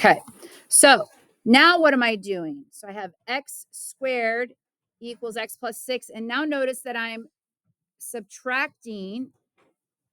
Okay, so now what am I doing? So I have x squared equals x plus 6. And now notice that I'm subtracting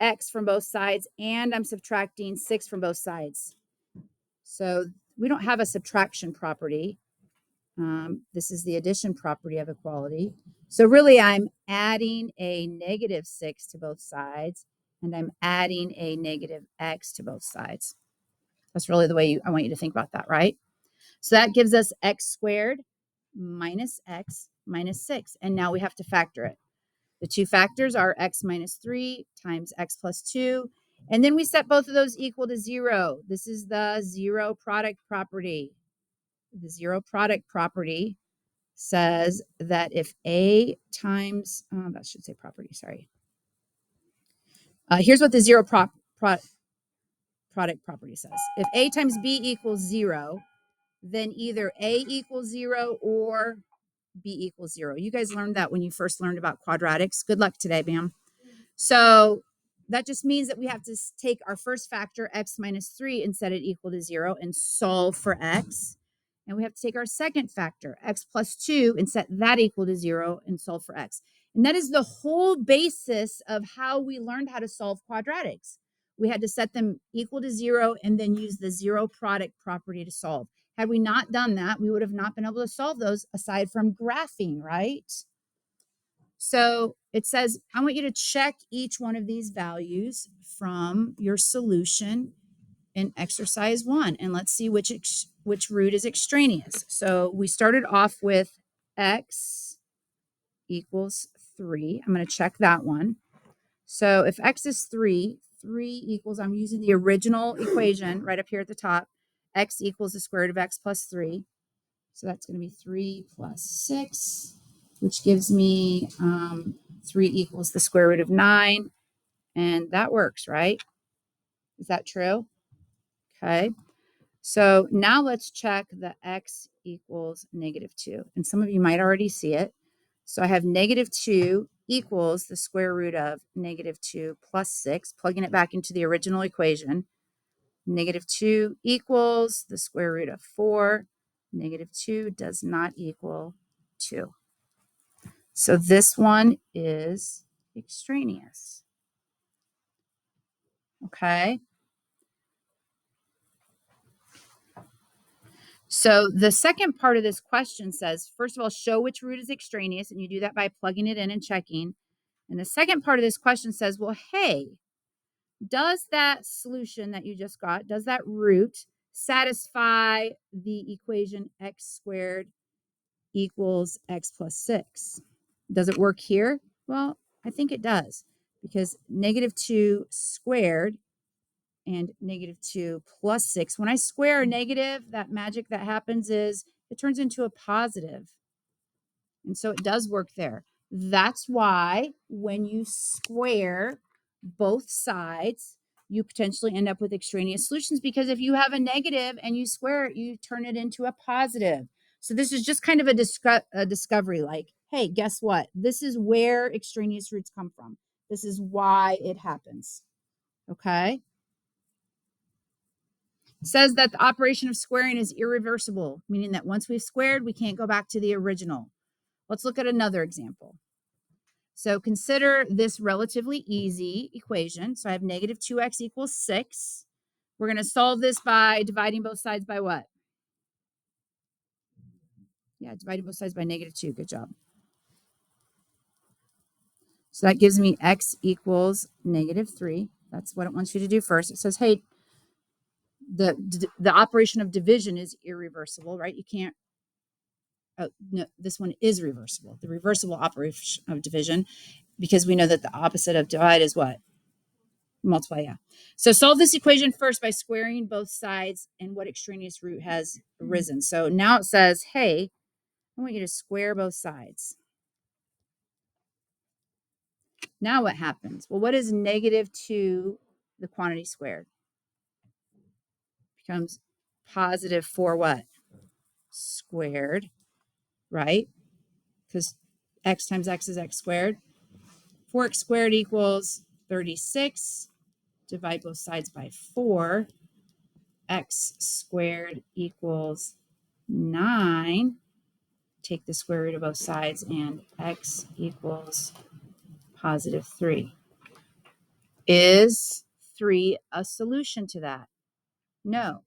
x from both sides and I'm subtracting 6 from both sides. So we don't have a subtraction property. This is the addition property of equality. So really I'm adding a negative 6 to both sides and I'm adding a negative x to both sides. That's really the way I want you to think about that, right? So that gives us x squared minus x minus 6. And now we have to factor it. The two factors are x minus 3 times x plus 2. And then we set both of those equal to 0. This is the zero product property. The zero product property says that if A times, that should say property, sorry. Here's what the zero product property says. If A times B equals 0, then either A equals 0 or B equals 0. You guys learned that when you first learned about quadratics. Good luck today, ma'am. So that just means that we have to take our first factor, x minus 3, and set it equal to 0 and solve for x. And we have to take our second factor, x plus 2, and set that equal to 0 and solve for x. And that is the whole basis of how we learned how to solve quadratics. We had to set them equal to 0 and then use the zero product property to solve. Had we not done that, we would have not been able to solve those aside from graphing, right? So it says, I want you to check each one of these values from your solution in exercise 1. And let's see which root is extraneous. So we started off with x equals 3. I'm going to check that one. So if x is 3, 3 equals, I'm using the original equation right up here at the top. X equals the square root of x plus 3. So that's going to be 3 plus 6, which gives me 3 equals the square root of 9. And that works, right? Is that true? Okay. So now let's check the x equals negative 2. And some of you might already see it. So I have negative 2 equals the square root of negative 2 plus 6, plugging it back into the original equation. Negative 2 equals the square root of 4. Negative 2 does not equal 2. So this one is extraneous. Okay. So the second part of this question says, first of all, show which root is extraneous, and you do that by plugging it in and checking. And the second part of this question says, well, hey, does that solution that you just got, does that root satisfy the equation x squared equals x plus 6? Does it work here? Well, I think it does, because negative 2 squared and negative 2 plus 6. When I square a negative, that magic that happens is it turns into a positive. And so it does work there. That's why when you square both sides, you potentially end up with extraneous solutions, because if you have a negative and you square it, you turn it into a positive. So this is just kind of a discovery, like, hey, guess what? This is where extraneous roots come from. This is why it happens. Okay. It says that the operation of squaring is irreversible, meaning that once we've squared, we can't go back to the original. Let's look at another example. So consider this relatively easy equation. So I have negative 2x equals 6. We're going to solve this by dividing both sides by what? Yeah, dividing both sides by negative 2. Good job. So that gives me x equals negative 3. That's what it wants you to do first. It says, hey, the operation of division is irreversible, right? You can't, no, this one is reversible. The reversible operation of division, because we know that the opposite of divide is what? Multiply, yeah. So solve this equation first by squaring both sides and what extraneous root has arisen. So now it says, hey, I want you to square both sides. Now what happens? Well, what is negative 2, the quantity squared? Becomes positive 4 what? Squared, right? Because x times x is x squared. 4x squared equals 36. Divide both sides by 4. x squared equals 9. Take the square root of both sides, and x equals positive 3. Is 3 a solution to that? No.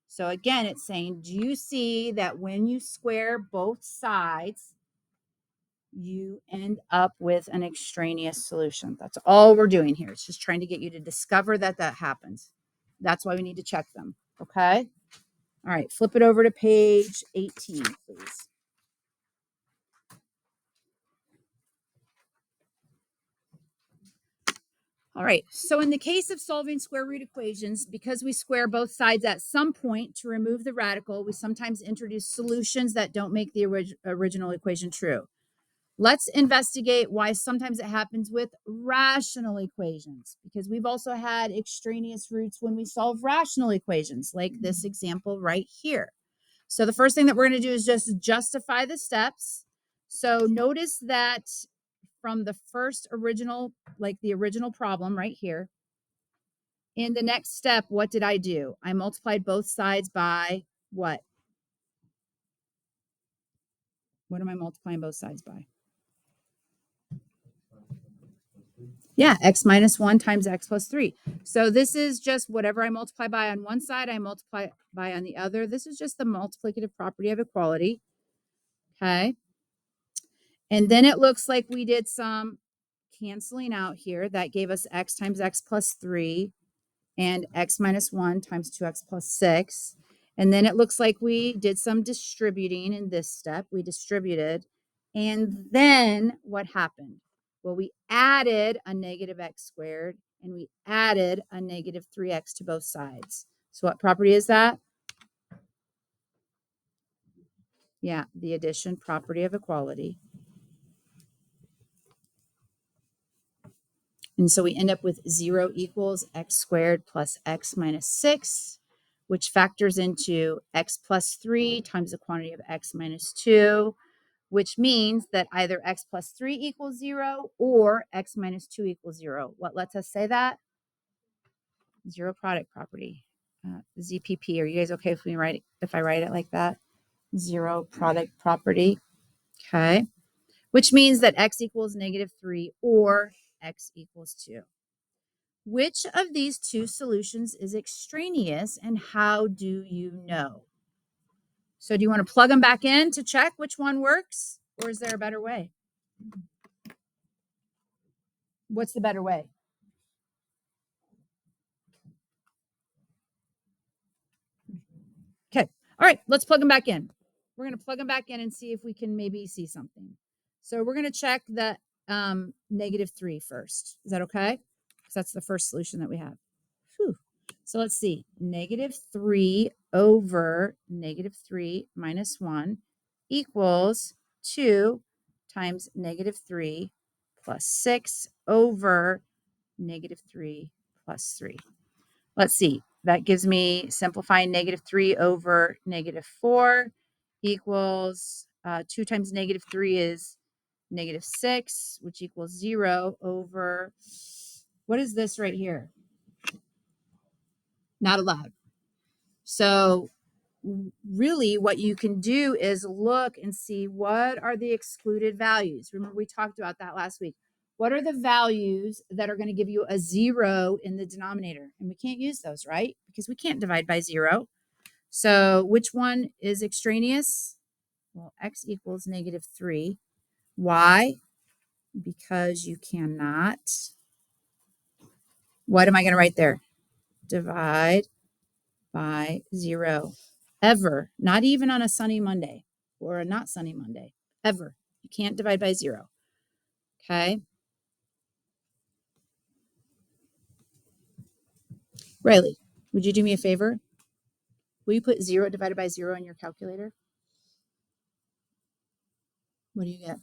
So again, it's saying, do you see that when you square both sides, you end up with an extraneous solution? That's all we're doing here. It's just trying to get you to discover that that happens. That's why we need to check them. Okay? All right, flip it over to page 18, please. All right, so in the case of solving square root equations, because we square both sides at some point to remove the radical, we sometimes introduce solutions that don't make the original equation true. Let's investigate why sometimes it happens with rational equations, because we've also had extraneous roots when we solve rational equations, like this example right here. So the first thing that we're going to do is just justify the steps. So notice that from the first original, like the original problem right here, in the next step, what did I do? I multiplied both sides by what? What am I multiplying both sides by? Yeah, x minus 1 times x plus 3. So this is just whatever I multiply by on one side, I multiply by on the other. This is just the multiplicative property of equality. Okay. And then it looks like we did some canceling out here. That gave us x times x plus 3 and x minus 1 times 2x plus 6. And then it looks like we did some distributing in this step. We distributed. And then what happened? Well, we added a negative x squared and we added a negative 3x to both sides. So what property is that? Yeah, the addition property of equality. And so we end up with 0 equals x squared plus x minus 6, which factors into x plus 3 times the quantity of x minus 2, which means that either x plus 3 equals 0 or x minus 2 equals 0. What lets us say that? Zero product property. ZPP. Are you guys okay if I write it like that? Zero product property. Okay. Which means that x equals negative 3 or x equals 2. Which of these two solutions is extraneous, and how do you know? So do you want to plug them back in to check which one works, or is there a better way? What's the better way? Okay. All right, let's plug them back in. We're going to plug them back in and see if we can maybe see something. So we're going to check the negative 3 first. Is that okay? Because that's the first solution that we have. Whew. So let's see. Negative 3 over negative 3 minus 1 equals 2 times negative 3 plus 6 over negative 3 plus 3. Let's see. That gives me simplifying negative 3 over negative 4 equals 2 times negative 3 is negative 6, which equals 0 over, what is this right here? Not allowed. So really what you can do is look and see what are the excluded values. Remember, we talked about that last week. What are the values that are going to give you a 0 in the denominator? And we can't use those, right? Because we can't divide by 0. So which one is extraneous? Well, x equals negative 3. Why? Because you cannot. What am I going to write there? Divide by 0. Ever. Not even on a sunny Monday or a not sunny Monday. Ever. You can't divide by 0. Okay. Riley, would you do me a favor? Will you put 0 divided by 0 in your calculator? What do you get?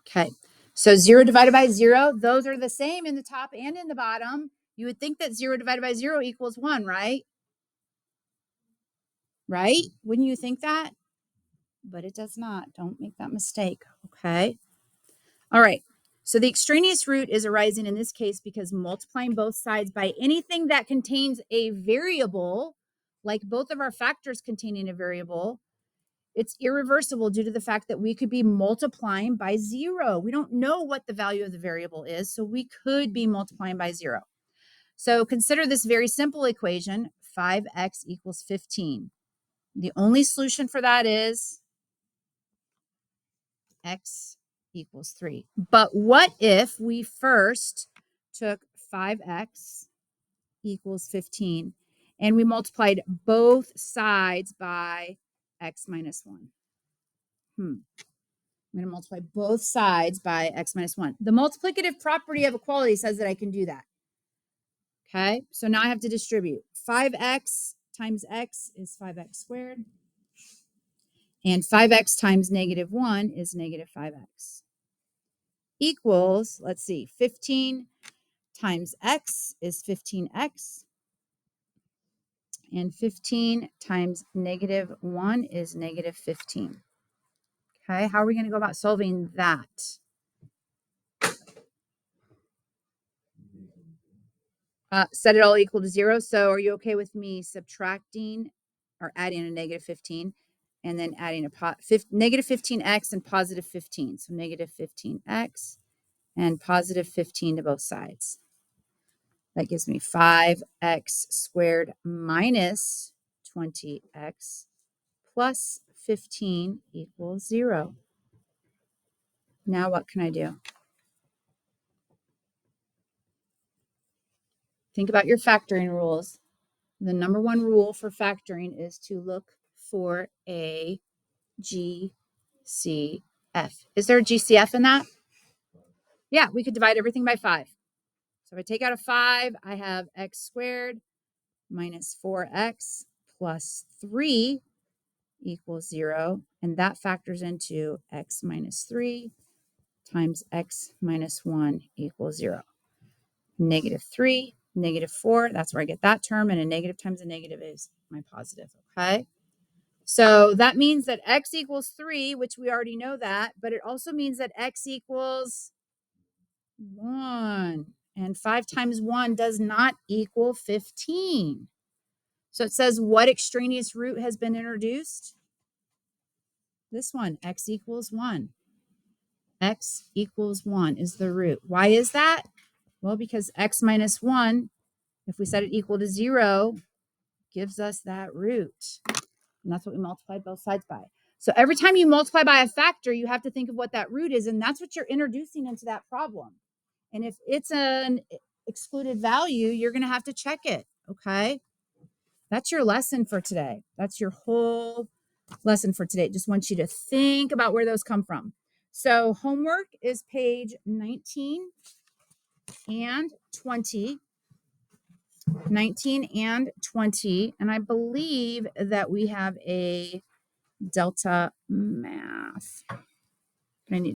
Okay. So 0 divided by 0, those are the same in the top and in the bottom. You would think that 0 divided by 0 equals 1, right? Right? Wouldn't you think that? But it does not. Don't make that mistake. Okay. All right. So the extraneous root is arising in this case because multiplying both sides by anything that contains a variable like both of our factors containing a variable, it's irreversible due to the fact that we could be multiplying by 0. We don't know what the value of the variable is, so we could be multiplying by 0. So consider this very simple equation, 5x equals 15. The only solution for that is x equals 3. But what if we first took 5x equals 15 and we multiplied both sides by x minus 1? I'm going to multiply both sides by x minus 1. The multiplicative property of equality says that I can do that. Okay, so now I have to distribute. 5x times x is 5x squared. And 5x times negative 1 is negative 5x. Equals, let's see, 15 times x is 15x. And 15 times negative 1 is negative 15. Okay, how are we going to go about solving that? Set it all equal to 0. So are you okay with me subtracting or adding a negative 15 and then adding a negative 15x and positive 15? So negative 15x and positive 15 to both sides. That gives me 5x squared minus 20x plus 15 equals 0. Now what can I do? Think about your factoring rules. The number one rule for factoring is to look for a GCF. Is there a GCF in that? Yeah, we could divide everything by 5. So if I take out a 5, I have x squared minus 4x plus 3 equals 0. And that factors into x minus 3 times x minus 1 equals 0. Negative 3, negative 4, that's where I get that term. And a negative times a negative is my positive, okay? So that means that x equals 3, which we already know that, but it also means that x equals 1. And 5 times 1 does not equal 15. So it says what extraneous root has been introduced? This one, x equals 1. X equals 1 is the root. Why is that? Well, because x minus 1, if we set it equal to 0, gives us that root. And that's what we multiplied both sides by. So every time you multiply by a factor, you have to think of what that root is, and that's what you're introducing into that problem. And if it's an excluded value, you're going to have to check it, okay? That's your lesson for today. That's your whole lesson for today. Just want you to think about where those come from. So homework is page 19 and 20. 19 and 20. And I believe that we have a Delta Math. I need